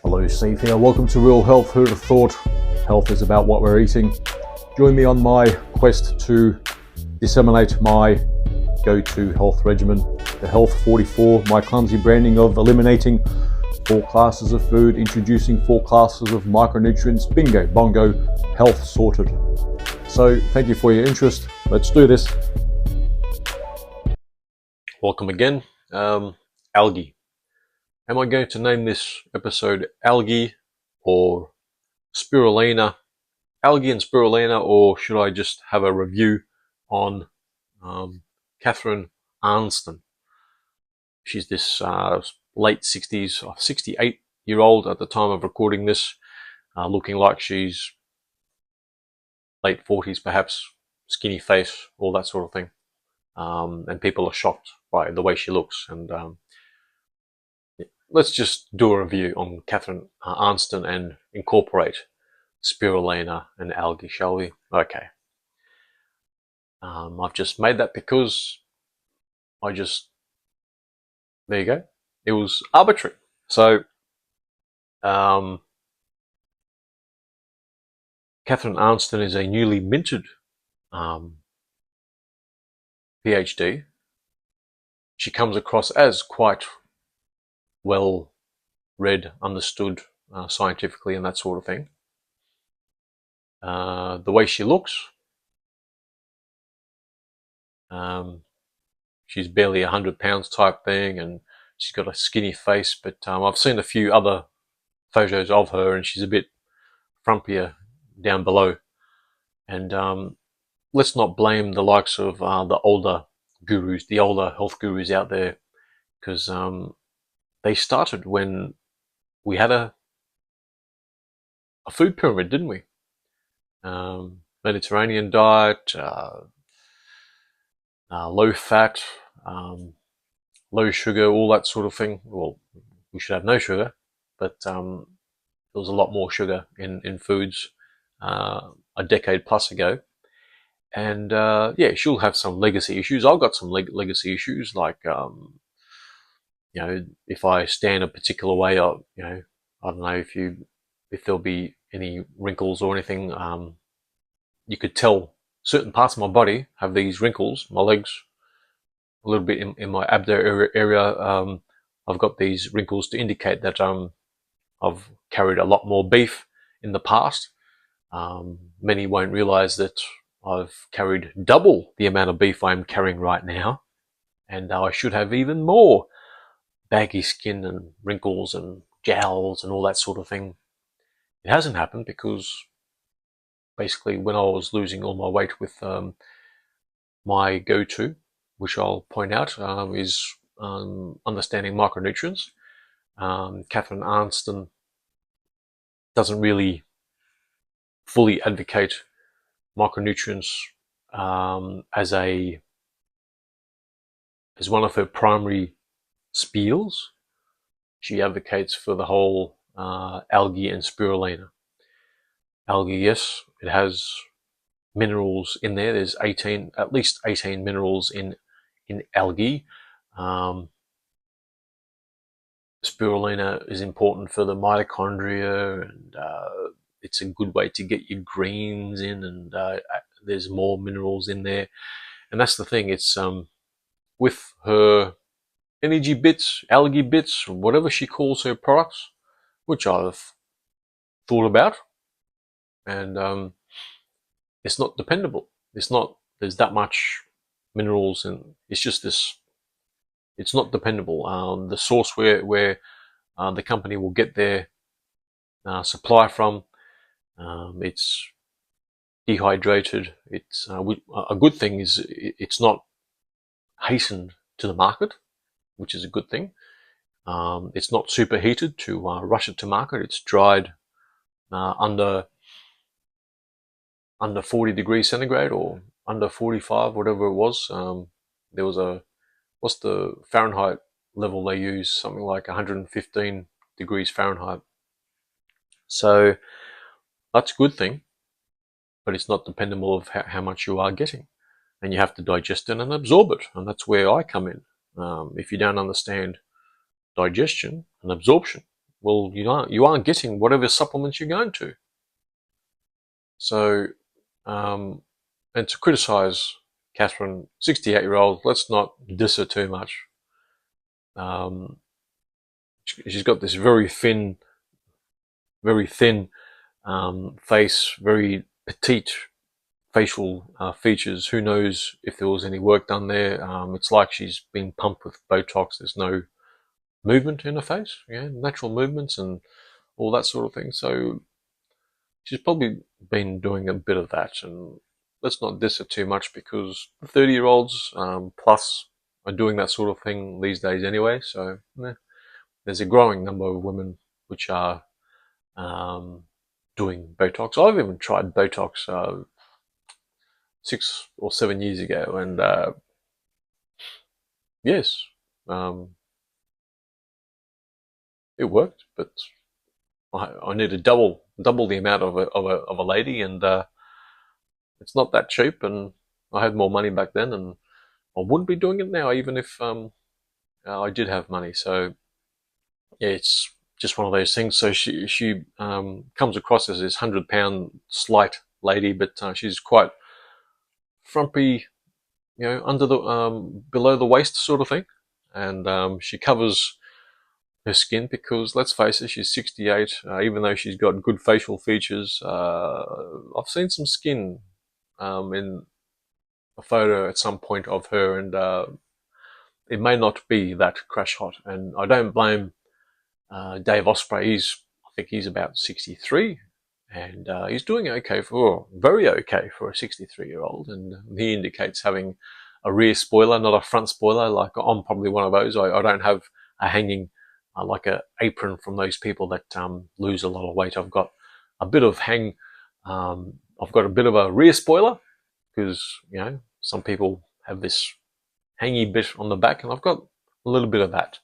Hello, Steve here. Welcome to Real Health. Who'd have thought health is about what we're eating? Join me on my quest to disseminate my go-to health regimen, the Health 44, my clumsy branding of eliminating 4 classes of food, introducing 4 classes of micronutrients. Bingo, bongo, health sorted. So thank you for your interest. Let's do this. Welcome again. Algae. Am I going to name this episode Algae or Spirulina? Algae and Spirulina, or should I just have a review on Catharine Arnston? She's this late 60s, 68-year-old at the time of recording this, looking like she's late 40s perhaps, skinny face, all that sort of thing. And people are shocked by the way she looks. And let's just do a review on Catharine Arnston and incorporate spirulina and algae, shall we? Okay. I've just made that because there you go. It was arbitrary. So, Catharine Arnston is a newly minted PhD. She comes across as quite well read, understood scientifically and that sort of thing. The way she looks, she's barely 100 pounds type thing, and she's got a skinny face, but I've seen a few other photos of her and she's a bit frumpier down below. And let's not blame the likes of the older gurus, the older health gurus out there, because they started when we had a food pyramid, didn't we? Mediterranean diet, low fat, low sugar, all that sort of thing. Well, we should have no sugar, but there was a lot more sugar in foods a decade plus ago. And yeah, she'll have some legacy issues. I've got some legacy issues, like you know, if I stand a particular way, I don't know if there'll be any wrinkles or anything. You could tell certain parts of my body have these wrinkles. My legs, a little bit in my abdo area, I've got these wrinkles to indicate that I've carried a lot more beef in the past. Many won't realize that I've carried double the amount of beef I'm carrying right now, and I should have even more baggy skin and wrinkles and jowls and all that sort of thing. It hasn't happened because basically when I was losing all my weight with my go-to, which I'll point out, is understanding micronutrients. Catharine Arnston doesn't really fully advocate micronutrients as one of her primary spiels. She advocates for the whole algae and spirulina. Algae, yes, it has minerals in there. There's at least 18 minerals in algae. Spirulina is important for the mitochondria, and it's a good way to get your greens in, and there's more minerals in there. And that's the thing, it's with her energy bits, algae bits, whatever she calls her products, which I've thought about, and it's not dependable. There's that much minerals, and it's just this, it's not dependable. The source where the company will get their supply from, it's dehydrated. It's a good thing is it's not hastened to the market, which is a good thing. It's not superheated to rush it to market. It's dried under 40 degrees centigrade, or under 45, whatever it was. There was what's the Fahrenheit level they use? Something like 115 degrees Fahrenheit. So that's a good thing, but it's not dependable of how much you are getting. And you have to digest it and absorb it. And that's where I come in. If you don't understand digestion and absorption, well, you aren't getting whatever supplements you're going to. So, and to criticize Catherine, 68-year-old, let's not diss her too much. Um, she's got this very thin face, very petite facial features. Who knows if there was any work done there? It's like she's been pumped with Botox. There's no movement in her face, natural movements and all that sort of thing. So she's probably been doing a bit of that. And let's not diss her too much, because 30-year-olds plus are doing that sort of thing these days anyway. So there's a growing number of women which are doing Botox. I've even tried Botox 6 or 7 years ago, and yes, it worked, but I needed double the amount of a lady, and it's not that cheap. And I had more money back then, and I wouldn't be doing it now, even if I did have money. So yeah, it's just one of those things. So she comes across as this 100-pound slight lady, but she's quite frumpy, under the below the waist sort of thing, and she covers her skin because, let's face it, she's 68. Even though she's got good facial features, I've seen some skin in a photo at some point of her, and it may not be that crash hot. And I don't blame Dave Osprey. I think he's about 63, and he's doing very okay for a 63-year-old. And he indicates having a rear spoiler, not a front spoiler. Like, I'm probably one of those. I don't have a hanging like a apron from those people that lose a lot of weight. I've got a bit of I've got a bit of a rear spoiler, because some people have this hangy bit on the back, and I've got a little bit of that.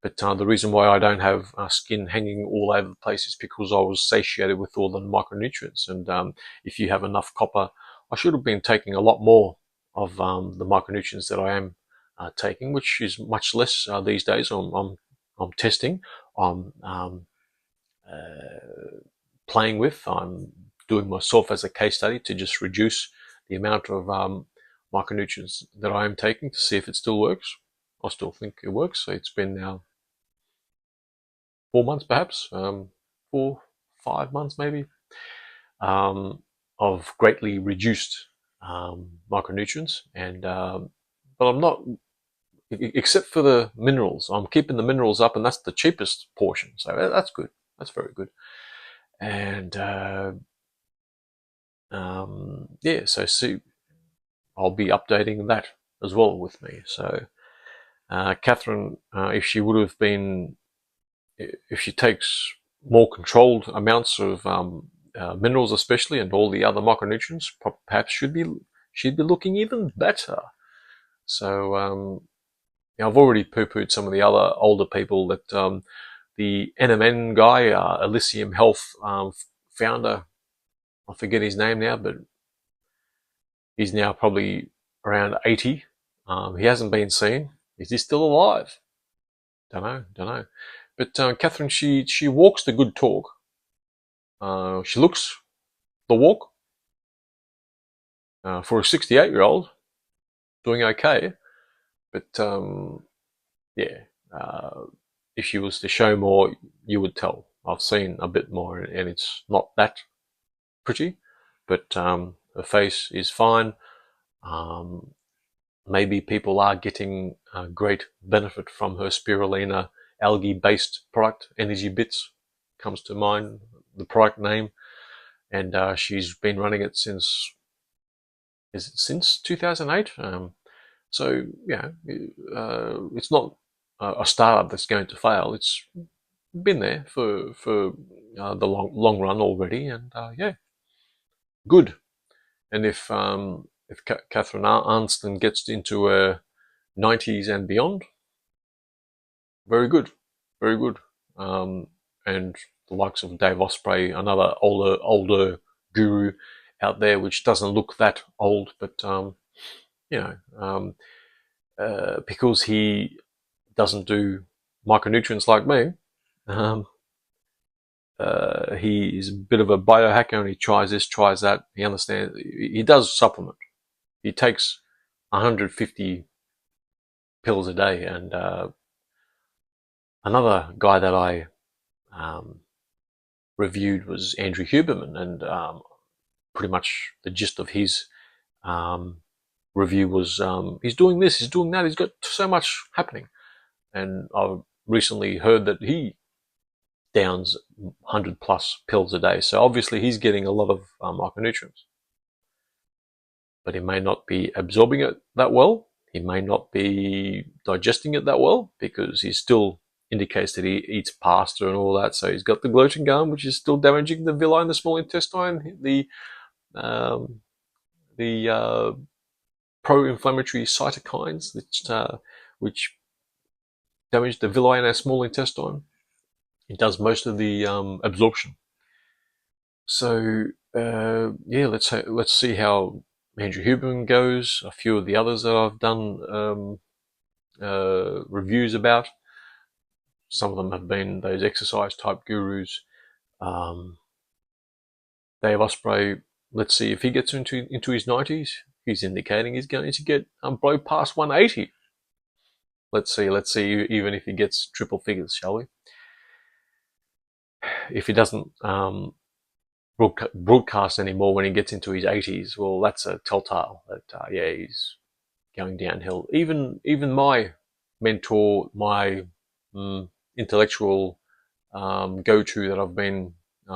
But the reason why I don't have skin hanging all over the place is because I was satiated with all the micronutrients. And if you have enough copper, I should have been taking a lot more of the micronutrients that I am taking, which is much less these days. I'm testing. I'm playing with. I'm doing myself as a case study to just reduce the amount of micronutrients that I am taking, to see if it still works. I still think it works. So it's been now 4 months, perhaps 4-5 months maybe, of greatly reduced micronutrients. And but I'm not, except for the minerals. I'm keeping the minerals up, and that's the cheapest portion. So that's good. That's very good. And yeah, so see, I'll be updating that as well with me. So Catherine, if she takes more controlled amounts of minerals, especially, and all the other micronutrients, perhaps she'd be looking even better. So I've already poo-pooed some of the other older people. That the NMN guy, Elysium Health founder, I forget his name now, but he's now probably around 80. He hasn't been seen. Is he still alive? Don't know. But Catherine, she walks the good talk. She looks the walk. For a 68-year-old, doing okay. But yeah, if she was to show more, you would tell. I've seen a bit more, and it's not that pretty. But her face is fine. Maybe people are getting great benefit from her spirulina algae-based product. Energy Bits comes to mind, the product name, and she's been running it since 2008? So yeah, it's not a startup that's going to fail. It's been there for the long run already, and yeah, good. And if Catharine Arnston gets into her 90s and beyond, very good, very good. And the likes of Dave Osprey, another older guru out there, which doesn't look that old, but because he doesn't do micronutrients like me, he is a bit of a biohacker, and he tries this, tries that. He understands. He does supplement. He takes 150 pills a day. And another guy that I um, reviewed was Andrew Huberman, and pretty much the gist of his um, review was he's doing this, he's doing that, he's got so much happening. And I've recently heard that he downs 100 plus pills a day. So obviously he's getting a lot of micronutrients, but he may not be absorbing it that well. He may not be digesting it that well because he still indicates that he eats pasta and all that. So he's got the gluten going, which is still damaging the villi and the small intestine, um, the pro-inflammatory cytokines, which damage the villi and our small intestine. It does most of the absorption. So yeah, let's see how Andrew Huberman goes. A few of the others that I've done reviews about. Some of them have been those exercise type gurus. Dave Osprey. Let's see if he gets into his 90s. He's indicating he's going to get blow past 180. Let's see. Even if he gets triple figures, shall we? If he doesn't broadcast anymore when he gets into his 80s, well, that's a telltale that yeah, he's going downhill. Even my mentor, my intellectual go-to that I've been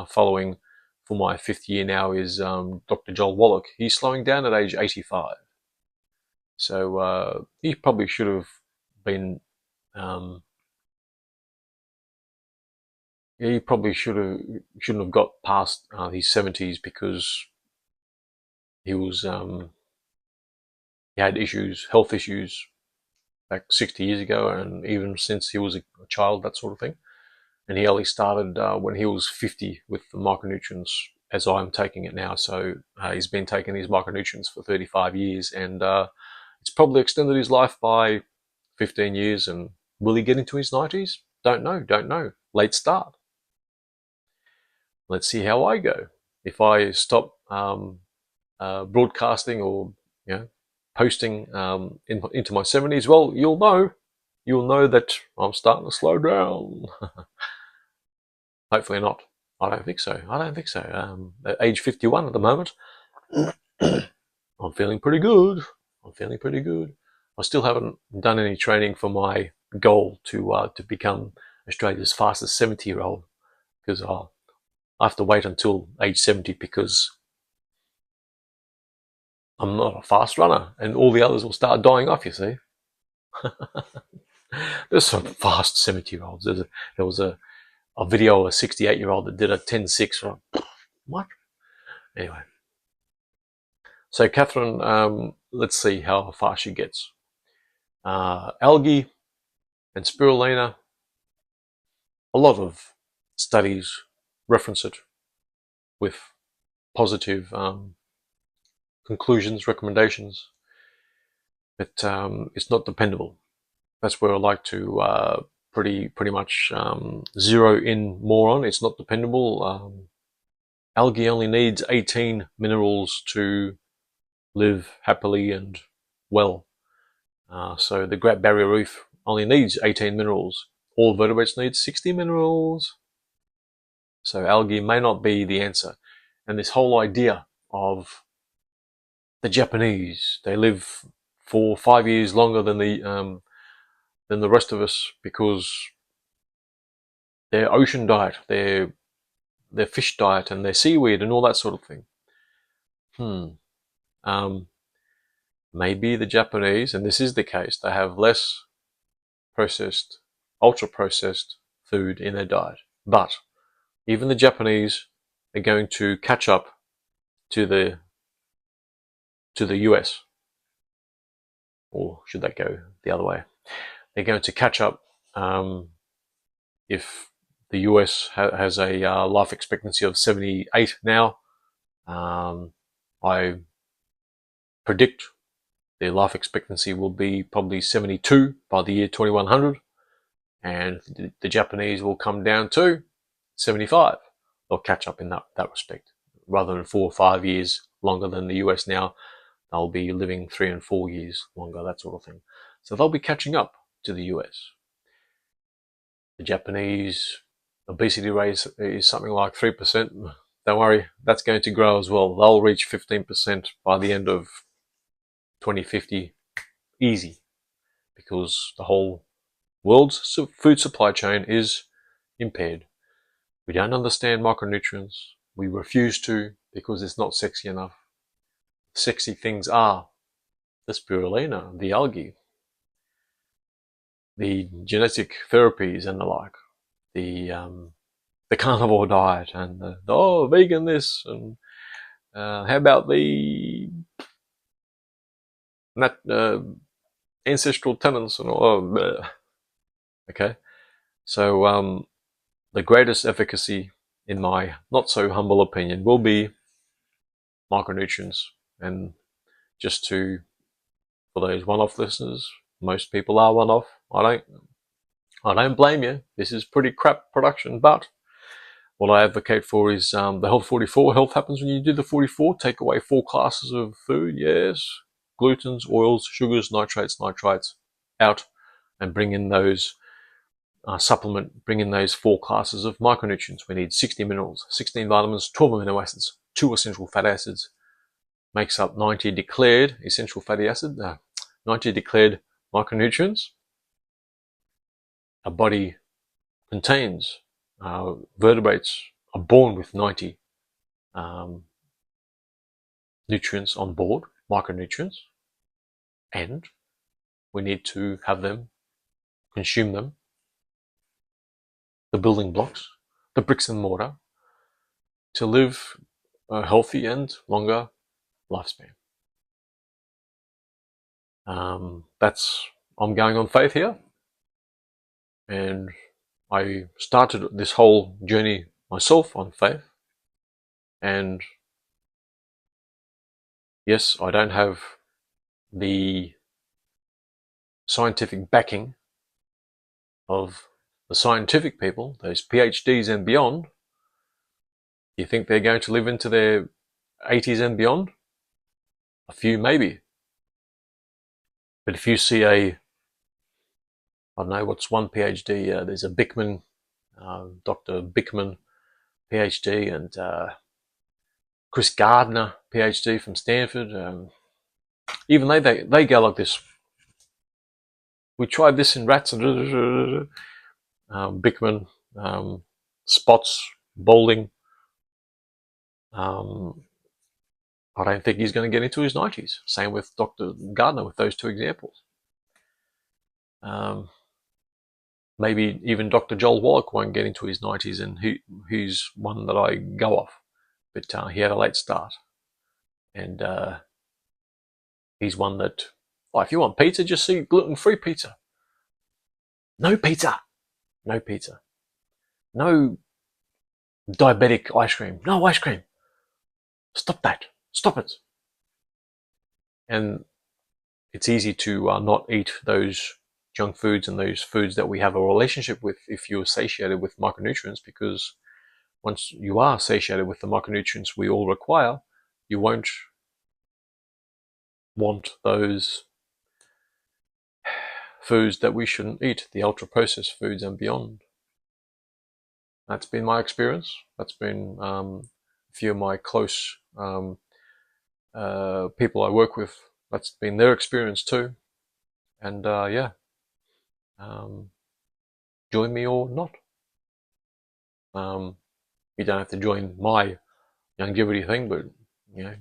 following for my 5th year now is Dr. Joel Wallach. He's slowing down at age 85. So he probably should have been he probably shouldn't have got past his 70s because he was he had issues, health issues back 60 years ago, and even since he was a child, that sort of thing. And he only started when he was 50 with the micronutrients, as I'm taking it now. So he's been taking these micronutrients for 35 years, and it's probably extended his life by 15 years. And will he get into his 90s? Don't know. Late start. Let's see how I go. If I stop broadcasting or posting into my 70s, well, you'll know that I'm starting to slow down. Hopefully not. I don't think so. At age 51 at the moment, I'm feeling pretty good. I still haven't done any training for my goal to become Australia's fastest 70-year-old, because I have to wait until age 70 because I'm not a fast runner, and all the others will start dying off, you see. There's some fast 70-year-olds. There was a video of a 68-year-old that did a 10.6. What? Anyway. So Catharine, let's see how far she gets. Algae and spirulina, a lot of studies reference it with positive conclusions, recommendations, but it's not dependable. That's where I like to pretty much zero in more on. It's not dependable. Algae only needs 18 minerals to live happily and well. So the Great Barrier Reef only needs 18 minerals. All vertebrates need 60 minerals. So algae may not be the answer. And this whole idea of the Japanese, they live for 5 years longer than the rest of us because their ocean diet, their fish diet, and their seaweed and all that sort of thing. Maybe the Japanese, and this is the case, they have less processed, ultra processed food in their diet. But even the Japanese are going to catch up to the US, or should that go the other way? They're going to catch up if the US has a life expectancy of 78 now. I predict their life expectancy will be probably 72 by the year 2100, and the Japanese will come down to 75. they'll catch up in that respect. Rather than 4 or 5 years longer than the US now, they'll be living 3 and 4 years longer, that sort of thing. So they'll be catching up to the US. The Japanese obesity rate is something like 3%. Don't worry, that's going to grow as well. They'll reach 15% by the end of 2050, easy, because the whole world's food supply chain is impaired. We don't understand micronutrients. We refuse to because it's not sexy enough. Sexy things are the spirulina, the algae, the genetic therapies and the like, the carnivore diet, and the vegan this, and how about the ancestral tenants and all. Okay, so the greatest efficacy, in my not so humble opinion, will be micronutrients. And just for those one-off listeners, most people are one-off. I don't blame you. This is pretty crap production, but what I advocate for is the Health 44. Health happens when you do the 44. Take away 4 classes of food, yes. Glutens, oils, sugars, nitrates out, and bring in those bring in those 4 classes of micronutrients. We need 60 minerals, 16 vitamins, 12 amino acids, 2 essential fatty acids. Makes up 90 declared essential fatty acid, 90 declared micronutrients. Our body contains, vertebrates are born with 90 nutrients on board, micronutrients, and we need to have them, consume them, the building blocks, the bricks and mortar, to live a healthy and longer lifespan. I'm going on faith here, and I started this whole journey myself on faith, and yes, I don't have the scientific backing of the scientific people, those PhDs and beyond. Do you think they're going to live into their 80s and beyond? A few maybe. But if you see I don't know, what's one PhD? There's a Bickman, Dr. Bickman, PhD, and Chris Gardner, PhD from Stanford. Even they go like this. We tried this in rats, and Bickman, spots, balding. I don't think he's going to get into his 90s. Same with Dr. Gardner, with those 2 examples. Maybe even Dr. Joel Wallach won't get into his 90s, and he's one that I go off. But he had a late start. And he's one that, if you want pizza, just see gluten-free pizza. No pizza. No pizza. No diabetic ice cream. No ice cream. Stop that. Stop it. And it's easy to not eat those junk foods and those foods that we have a relationship with if you're satiated with micronutrients, because once you are satiated with the micronutrients we all require, you won't want those foods that we shouldn't eat, the ultra-processed foods and beyond. That's been my experience. That's been a few of my close people I work with. That's been their experience too. And join me or not. You don't have to join my longevity thing, but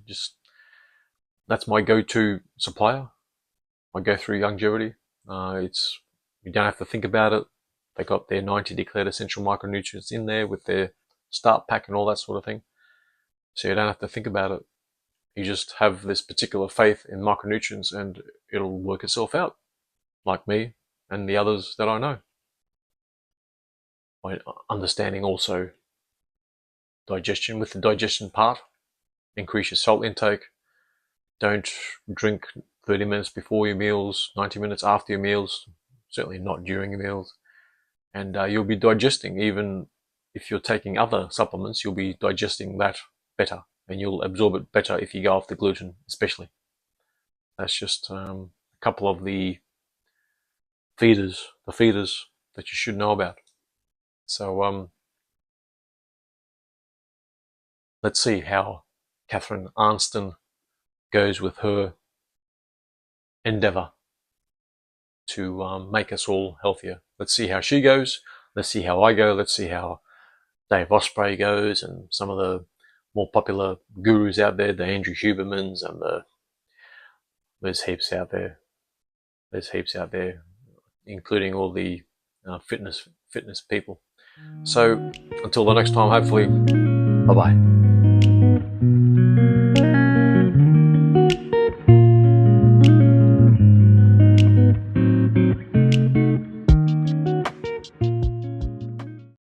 just that's my go-to supplier. I go through longevity. You don't have to think about it. They got their 90 declared essential micronutrients in there with their start pack and all that sort of thing. So you don't have to think about it. You just have this particular faith in micronutrients and it'll work itself out, like me and the others that I know. By understanding also digestion, with the digestion part, increase your salt intake. Don't drink 30 minutes before your meals, 90 minutes after your meals, certainly not during your meals. And you'll be digesting even if you're taking other supplements, you'll be digesting that better, and you'll absorb it better if you go off the gluten, especially. That's just a couple of the feeders that you should know about. So let's see how Catharine Arnston goes with her endeavour to make us all healthier. Let's see how she goes. Let's see how I go. Let's see how Dave Osprey goes, and some of the more popular gurus out there, the Andrew Hubermans, and there's heaps out there. There's heaps out there, including all the fitness people. So until the next time, hopefully, bye bye.